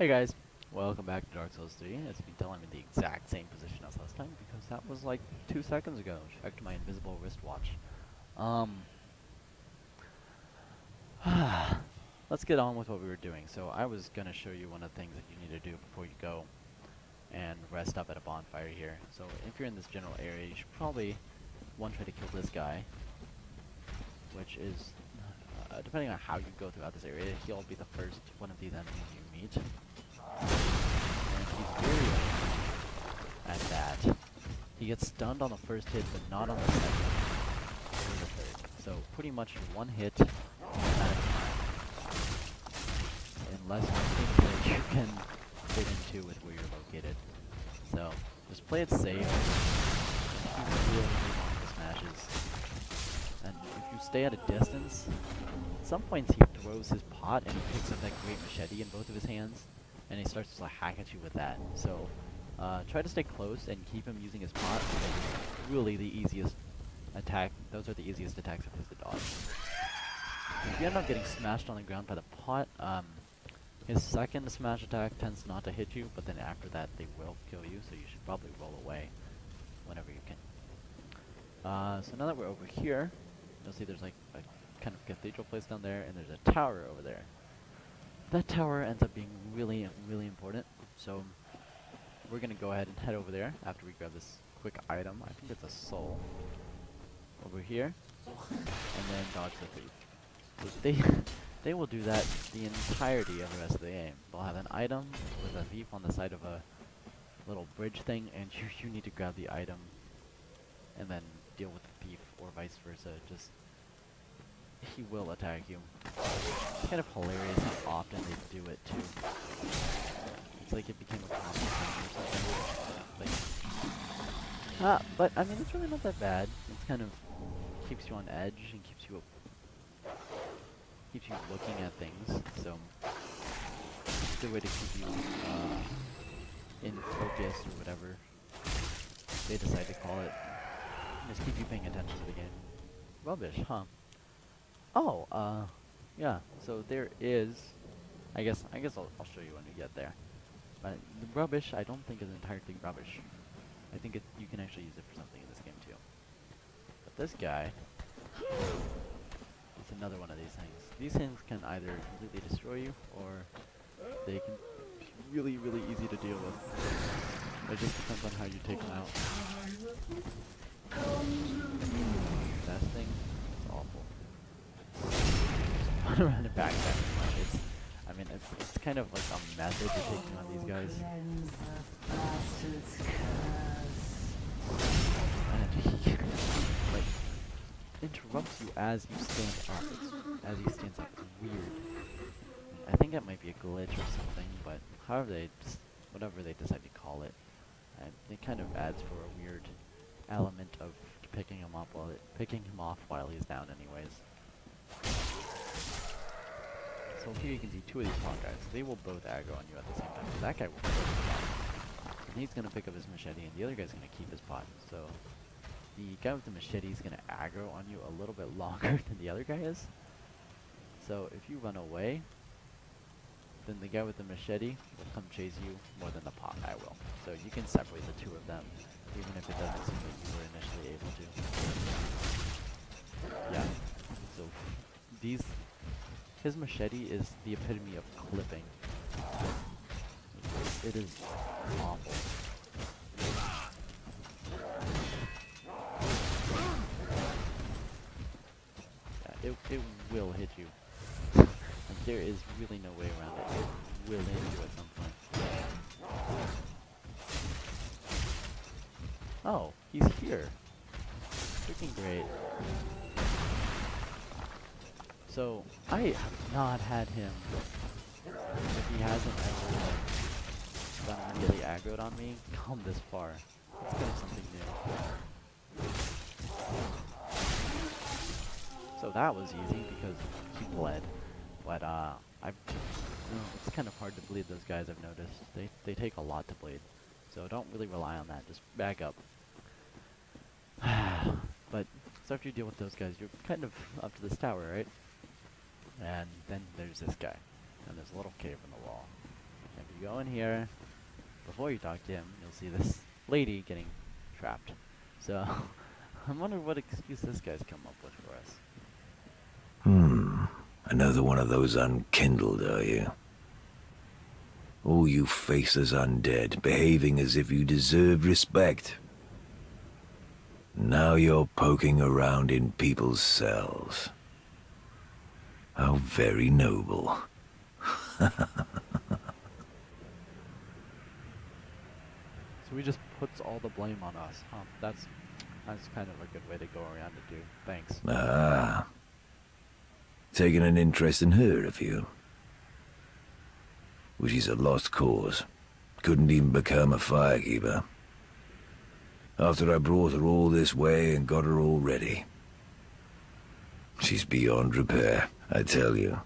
Hey guys, welcome back to Dark Souls 3. As you can tell, I'm in the exact same position as last time because that was like 2 seconds ago. Checked my invisible wristwatch. Um, let's get on with what we were doing. So I was gonna show you one of the things that you need to do before you go and rest up at a bonfire here. So if you're in this general area, you should probably try to kill this guy, which is depending on how you go throughout this area, he'll be the first one of these enemies you meet. And he's very at that. He gets stunned on the first hit, but not on the second or the third. So pretty much one hit at a time, unless you think that you can fit into with where you're located. So just play it safe. Keep really on the smashes, and if you stay at a distance, at some points he throws his pot and he picks up that great machete in both of his hands, and he starts to hack at you with that. So try to stay close and keep him using his pot, because it's really the easiest attack. Those are the easiest attacks of his to dodge. If you end up getting smashed on the ground by the pot, his second smash attack tends not to hit you, but then after that they will kill you, so you should probably roll away whenever you can. So now that we're over here, you'll see there's like a kind of cathedral place down there, and there's a tower over there. That tower ends up being really, really important, so we're gonna go ahead and head over there after we grab this quick item. I think it's a soul. Over here, and then dodge the thief. So they will do that the entirety of the rest of the game. They'll have an item with a thief on the side of a little bridge thing, and you need to grab the item and then deal with the thief, or vice versa. Just he will attack you. It's kind of hilarious how often they do it too. It's like it became a common thing or something. Like, but I mean, it's really not that bad. It's kind of keeps you on edge and keeps you looking at things. So it's a good way to keep you in focus or whatever they decide to call it. Just keep you paying attention to the game. Rubbish, huh? Oh, yeah. So there is. I guess I'll show you when we get there. But the rubbish I don't think is entirely rubbish. I think you can actually use it for something in this game too. But this guy is another one of these things. These things can either completely destroy you, or they can be really, really easy to deal with. It just depends on how you take them out. That thing is awful. Just run around and backpack too much. I mean, it's kind of like a method to taking on these guys. And he like interrupts you as you stand up. As he stands up, it's weird. I think it might be a glitch or something, but whatever they decide to call it, it kind of adds for a weird element of picking him off while he's down, anyways. So here you can see two of these pawn guys. They will both aggro on you at the same time. So that guy will pick up his pot, and he's gonna pick up his machete, and the other guy's gonna keep his pot. So the guy with the machete is gonna aggro on you a little bit longer than the other guy is. So if you run away, then the guy with the machete will come chase you more than the pot guy will. So you can separate the two of them, even if it doesn't seem that you were initially able to. Yeah. So his machete is the epitome of clipping. It is awful. Yeah, it will hit you. And there is really no way around it. It will hit you at some point. Oh, he's here. Freaking great. So, I have not had him, if he hasn't ever done really aggroed on me, come this far. It's kind of something new. So that was easy because he bled. But it's kind of hard to bleed those guys, I've noticed. They take a lot to bleed. So don't really rely on that, just back up. But so after you deal with those guys, you're kind of up to this tower, right? And then there's this guy, and there's a little cave in the wall. And you go in here, before you talk to him, you'll see this lady getting trapped. So, I'm wondering what excuse this guy's come up with for us. Another one of those unkindled, are you? All you faceless undead, behaving as if you deserved respect. Now you're poking around in people's cells. How very noble. So he just puts all the blame on us, huh? That's kind of a good way to go around it, dude. Thanks. Ah. Taken an interest in her, have you? Well, she's a lost cause. Couldn't even become a firekeeper. After I brought her all this way and got her all ready. She's beyond repair, I tell you.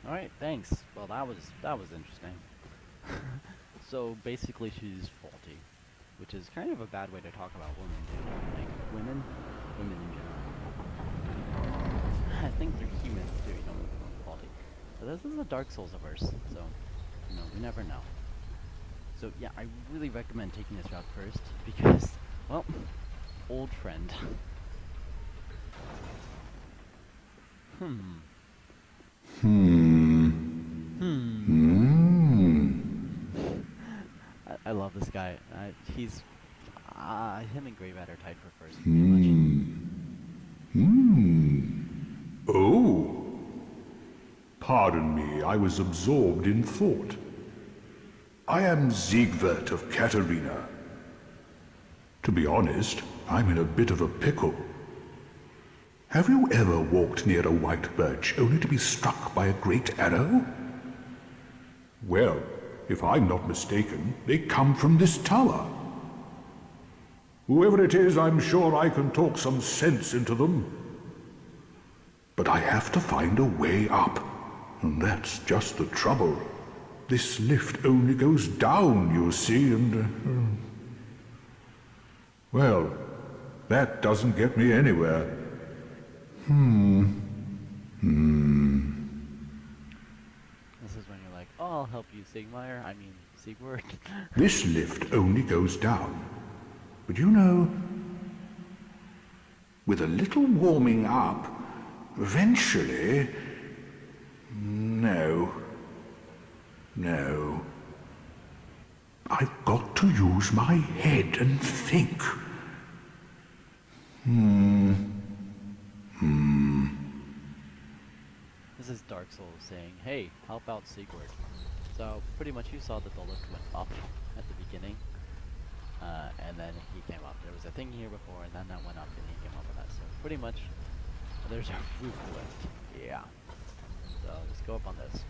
Alright, thanks. Well, that was interesting. So basically she's faulty, which is kind of a bad way to talk about women, dude. Like, women in general. I think they're human too, you don't make them faulty. But this is a Dark Souls verse, so, you know, we never know. So yeah, I really recommend taking this route first, because, well, old friend. I love this guy. He's him and Grey Rat are tied for first, pretty much. Oh. Pardon me, I was absorbed in thought. I am Siegwart of Katarina. To be honest, I'm in a bit of a pickle. Have you ever walked near a white birch only to be struck by a great arrow? Well, if I'm not mistaken, they come from this tower. Whoever it is, I'm sure I can talk some sense into them. But I have to find a way up, and that's just the trouble. This lift only goes down, you see, and... well, that doesn't get me anywhere. This is when you're like, oh, I'll help you, Siegward. This lift only goes down. But you know, with a little warming up, eventually... No. I've got to use my head and think. This is Dark Souls saying, hey, help out Siegward. So, pretty much you saw that the lift went up at the beginning, and then he came up. There was a thing here before, and then that went up, and he came up with that. So, pretty much, there's a roof lift. Yeah. So, let's go up on this.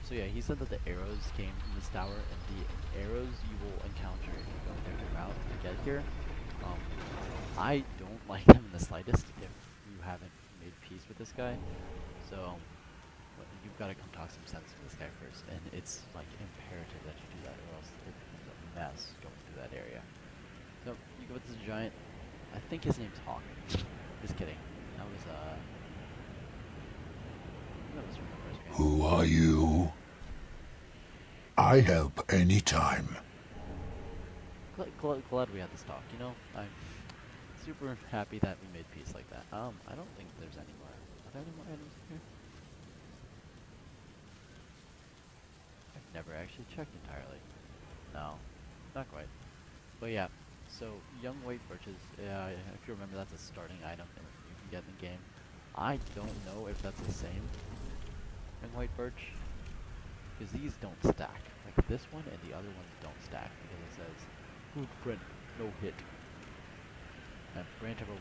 So yeah, he said that the arrows came from this tower, and the arrows you will encounter if you go a different route to get here. I don't like them in the slightest if you haven't made peace with this guy. So, you've got to come talk some sense to this guy first, and it's like imperative that you do that, or else it becomes a mess going through that area. So, you go with this giant, I think his name's Hawk. Just kidding. That was, that was from the first game. Who are you? I help anytime. Glad we had this talk, you know? I'm super happy that we made peace like that. I don't think there's any more. Are there any more items here? I've never actually checked entirely. No, not quite. But yeah, so young white birches, if you remember, that's a starting item you can get in the game. I don't know if that's the same young white birch, because these don't stack. Like this one and the other ones don't stack, because it says blueprint, no hit. And branch of a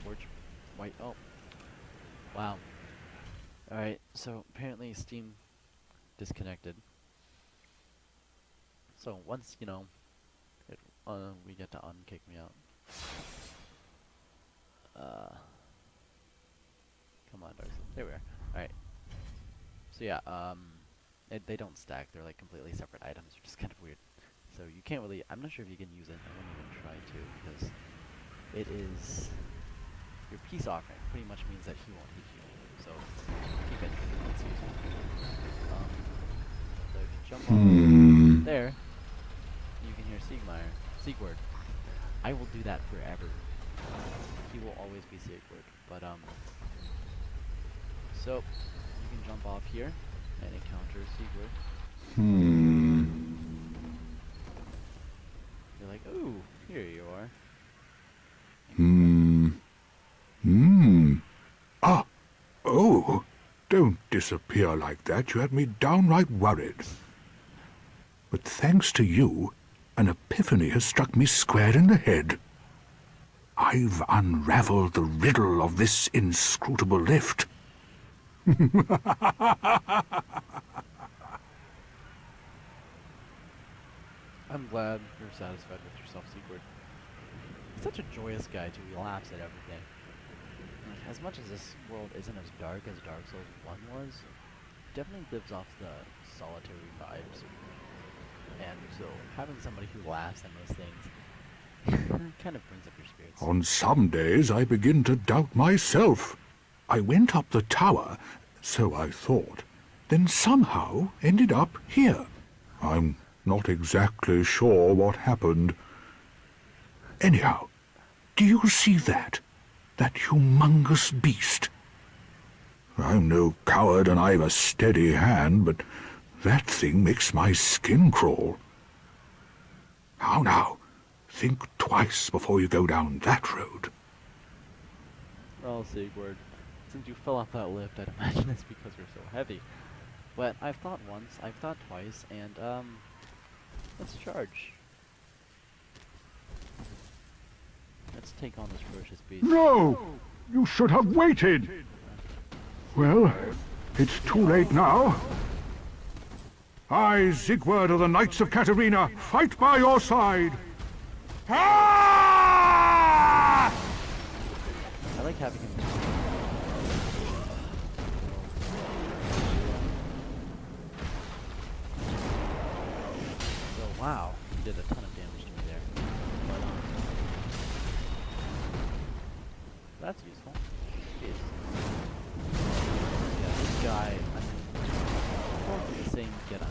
white, oh. Wow. Alright, so apparently Steam disconnected. So once, you know, we get to unkick me out. Come on, Darcy. There we are. Alright. So yeah, they don't stack. They're like completely separate items, which is kind of weird. So you can't really, I'm not sure if you can use it. I wouldn't even try to, because it is, your peace offering pretty much means that he won't hit you. So keep it. Let's use There, you can hear Siegward. I will do that forever. He will always be Siegward. But so you can jump off here and encounter Siegward. You're like, ooh, here you are. Ah, oh, don't disappear like that. You had me downright worried. But thanks to you, an epiphany has struck me square in the head. I've unraveled the riddle of this inscrutable lift. I'm glad you're satisfied with yourself, Siegward. He's such a joyous guy too. He laughs at everything. Like, as much as this world isn't as dark as Dark Souls 1 was, it definitely lives off the solitary vibes. And so having somebody who laughs at most things kind of brings up your spirits. On some days I begin to doubt myself. I went up the tower, so I thought, then somehow ended up here. I'm not exactly sure what happened. Anyhow, do you see that? That humongous beast? I'm no coward and I've a steady hand, but that thing makes my skin crawl. How now? Think twice before you go down that road. Well, Siegward, since you fell off that lift, I'd imagine it's because you're so heavy. But I've thought once, I've thought twice, and let's charge. Let's take on this ferocious beast. No! You should have waited! Well, it's too late now. I, Siegward of the Knights of Catarina, fight by your side! Ah! I like having him. So, wow, he did a ton of damage to me there. But, that's useful. Jeez. Yeah, this guy, I mean, probably the same get on.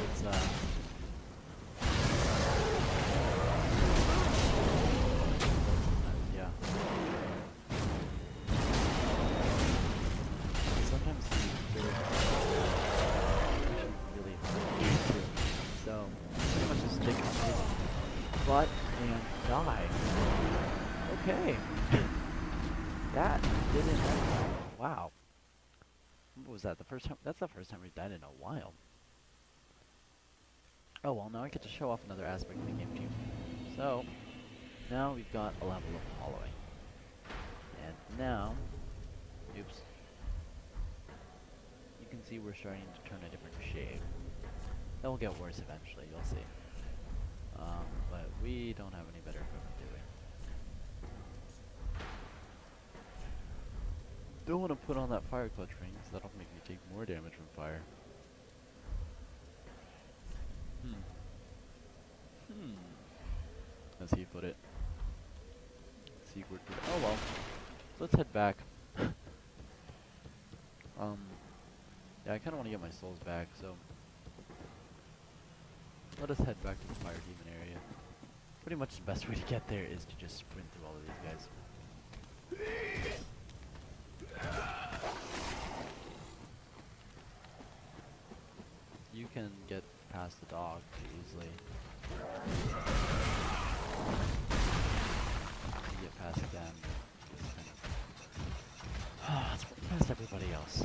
It's, yeah. Sometimes he's very really hard to get to. So, pretty much just stick on his butt and die. Okay. That didn't happen. Wow. What was that? The first time? That's the first time we've died in a while. Oh well, now I get to show off another aspect of the game to you. So, now we've got a level of hollowing. And now, oops. You can see we're starting to turn a different shade. That will get worse eventually, you'll see. But we don't have any better equipment, do we? Don't want to put on that fire clutch ring, so that'll make me take more damage from fire. As he put it. Siegward put it. Oh well. So let's head back. Yeah, I kind of want to get my souls back, so let us head back to the fire demon area. Pretty much the best way to get there is to just sprint through all of these guys. You can get past the dog easily. You get past them. Let's put past everybody else.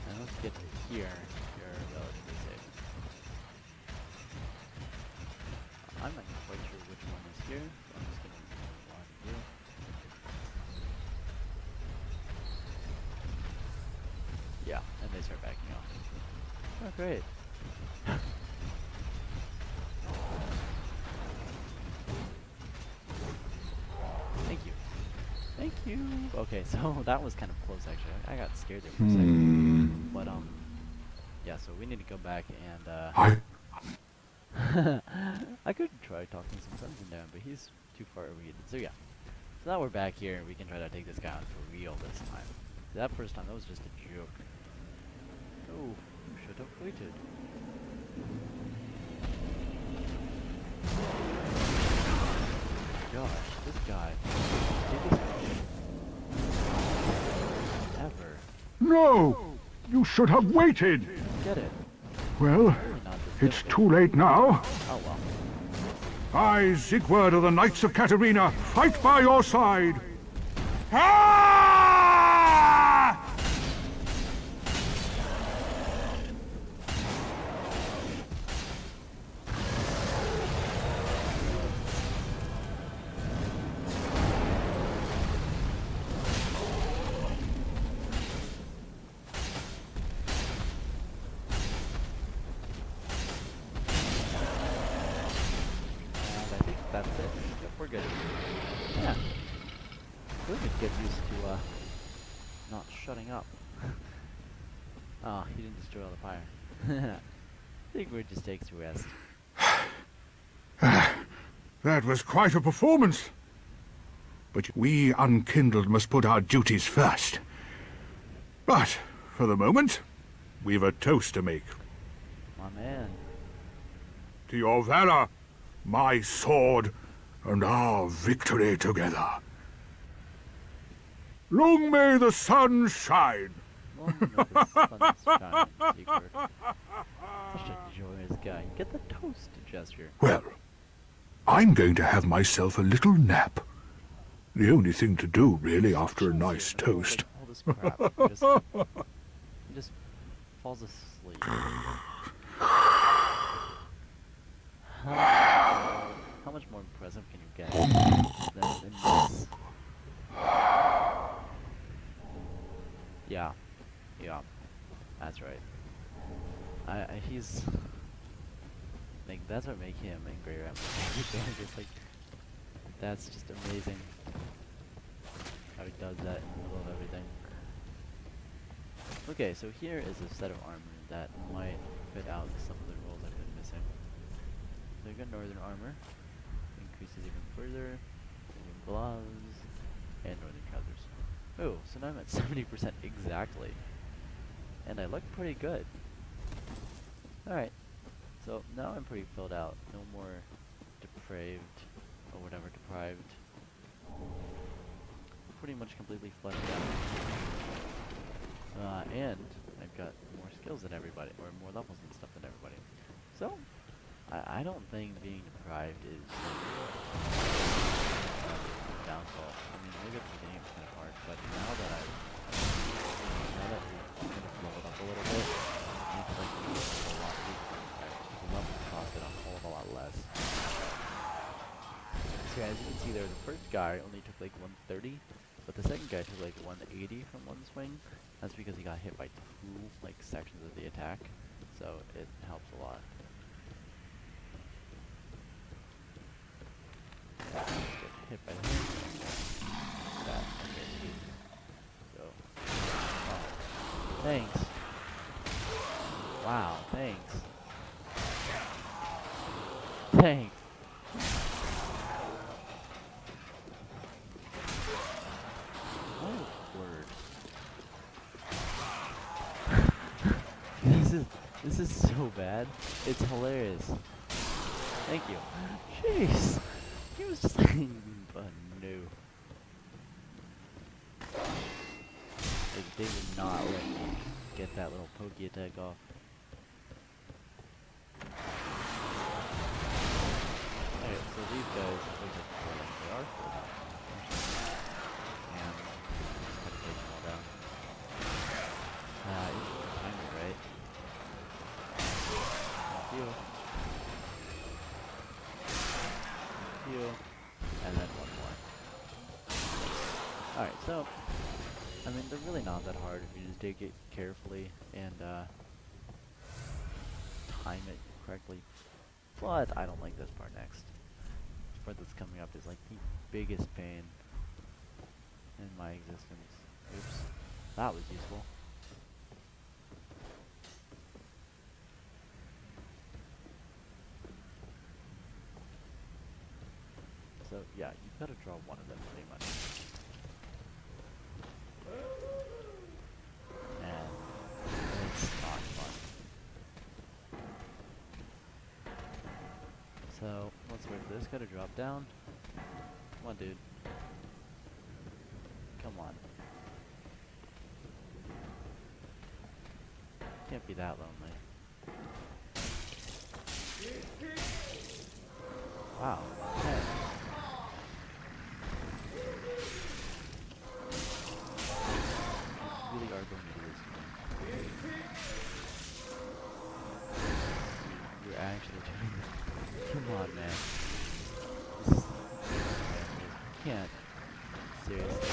And let's get to here. You're relatively safe. I'm not quite sure which one is here, so I'm just gonna run here. Yeah, and they start backing off. Oh, great. Thank you. Thank you. Okay, so that was kind of close actually. I got scared there for a second. But yeah, so we need to go back and I could try talking some sense into him, but he's too far overheated. So yeah. So now we're back here and we can try to take this guy on for real this time. That first time, that was just a joke. Oh, you should have waited. Gosh, this guy. Biggest ever. No! You should have waited! Get it. Well, Really not this it's difficult. too late now. Oh well. I, Sigurd of the Knights of Katarina, fight by your side. Ah! And I think that's it. Yep, we're good. Yeah. We could get used to not shutting up. Oh, he didn't destroy all the fire. I think we just take a rest. That was quite a performance. But we unkindled must put our duties first. But, for the moment, we've a toast to make. My man. To your valor, my sword, and our victory together. Long may the sun shine. Long may the sun shine, Sigurd. Such a joyous guy. Get the toast gesture. Well, I'm going to have myself a little nap. The only thing to do, really, after a nice toast. All this crap. He just falls asleep. How much more impressive can you get than this? Yeah. Yeah. That's right. He's... Like, that's what makes him angry at me. It's like, that's just amazing. How he does that in the middle of everything. Okay, so here is a set of armor that might fit out some of the roles I've been missing. So you got northern armor, increases even further, northern gloves, and northern trousers. Oh, so now I'm at 70% exactly. And I look pretty good. Alright, so now I'm pretty filled out. No more depraved, or whatever, deprived. Pretty much completely fleshed out. And I've got more skills than everybody, or more levels and stuff than everybody. So, I don't think being deprived is a downfall. I mean, maybe at the beginning it was kind of hard, but now that we've kind of leveled up a little bit, it makes like a lot the levels cost it a whole of a lot less. So as you can see there, the first guy only took like 130, but the second guy took like 180 from one swing. That's because he got hit by two like sections of the attack, so it helps a lot. Get hit by him. That okay. So, oh, thanks. Wow, thanks. Thanks. Oh, word. This is so bad. It's hilarious. Thank you. Jeez. He was just like, no. Like, they would not let me get that little pokey attack off. Alright, so these guys look like they are full health. And just gotta take them all down. It's the timer, right? Thank you. Thank you. And then one more. Alright, so, I mean, they're really not that hard if you just take it carefully and time it correctly. But I don't like this part next. This part that's coming up is like the biggest pain in my existence. Oops. That was useful. So yeah, you've got to draw one of them pretty much. And it's not this gotta drop down. Come on, dude. Come on. Can't be that lonely. Wow. Okay. You really are going to do this to me. You're actually doing this. Come on, man. This, you can't. Seriously.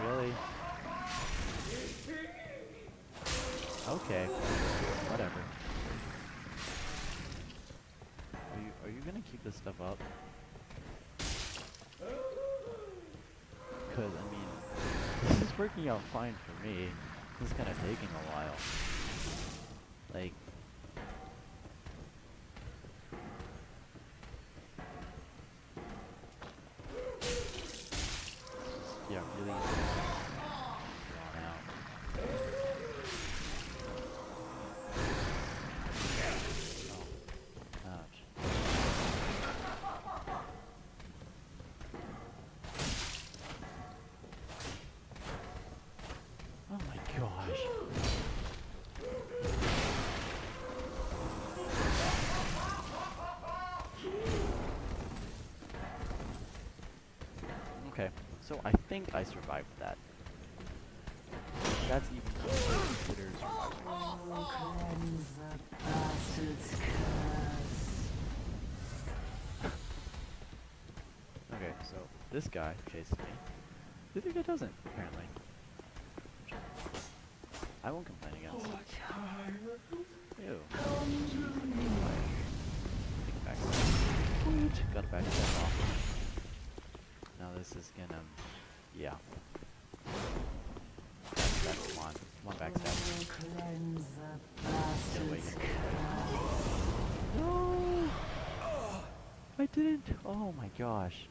Really? Okay. Whatever. Are you gonna keep this stuff up? Because, I mean, this is working out fine for me. This is kind of taking a while. Like, yeah, really drawn out. Oh, ouch. Oh my gosh. Okay, so I think I survived that. That's even considered surviving. Oh, cleanse the bastard's curse. Okay, so this guy chases me. The other guy doesn't, apparently. I won't complain against. Ew. Backstab. Got a backstab off. Now this is gonna, yeah. Backstab, come on. Come on, backstab. Cleanse the Get away. bastard's curse. No! I didn't! Oh my gosh.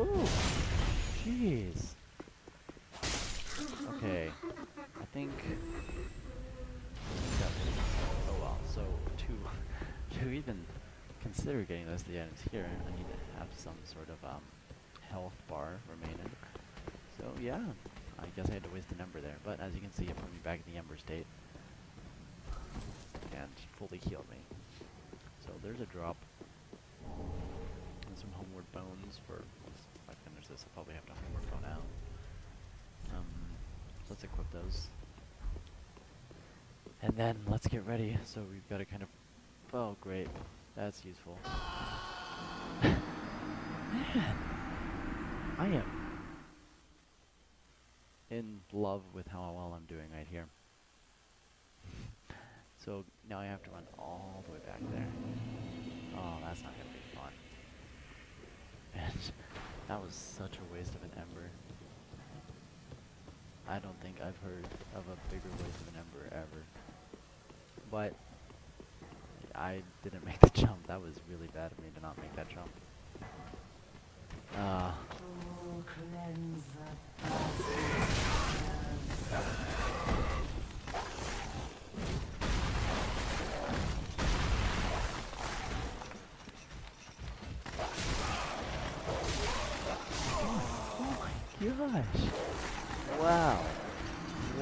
Oh, jeez. Okay, I think. Oh well. So to even consider getting those the items here, I need to have some sort of health bar remaining. So yeah, I guess I had to waste an ember there. But as you can see, it put me back in the ember state and fully healed me. So there's a drop. And some homeward bones for, if I finish this, I'll probably have to homeward bone out. So let's equip those. And then let's get ready. So we've got to kind of, oh great, that's useful. Man, I am in love with how well I'm doing right here. So now I have to run all the way back there. Oh, that's not gonna be fun. And that was such a waste of an ember. I don't think I've heard of a bigger waste of an ember ever. But I didn't make the jump. That was really bad of me to not make that jump. Oh, cleanse the bastard's curse. Gosh. Wow.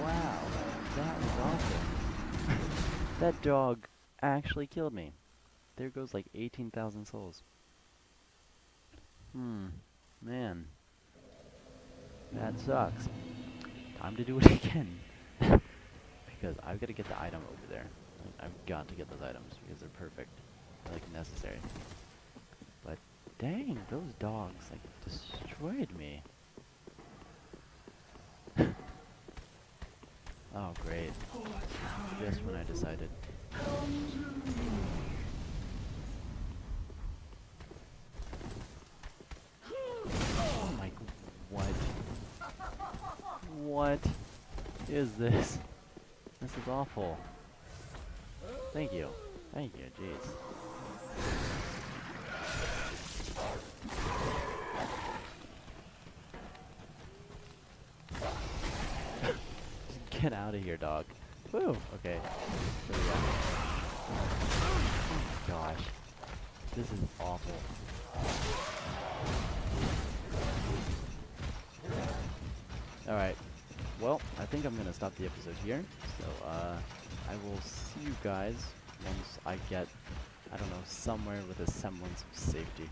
Wow. That was awful. That dog actually killed me. There goes like 18,000 souls. Man. That sucks. Time to do it again. Because I've got to get the item over there. I've got to get those items because they're perfect. They're like necessary. But dang, those dogs like destroyed me. Oh great. Just when I decided. Oh my, what? What is this? This is awful. Thank you. Thank you, jeez. Get out of here, dog. Woo! Okay. Here we go. Oh my gosh. This is awful. Alright. Well, I think I'm gonna stop the episode here. So, I will see you guys once I get, I don't know, somewhere with a semblance of safety.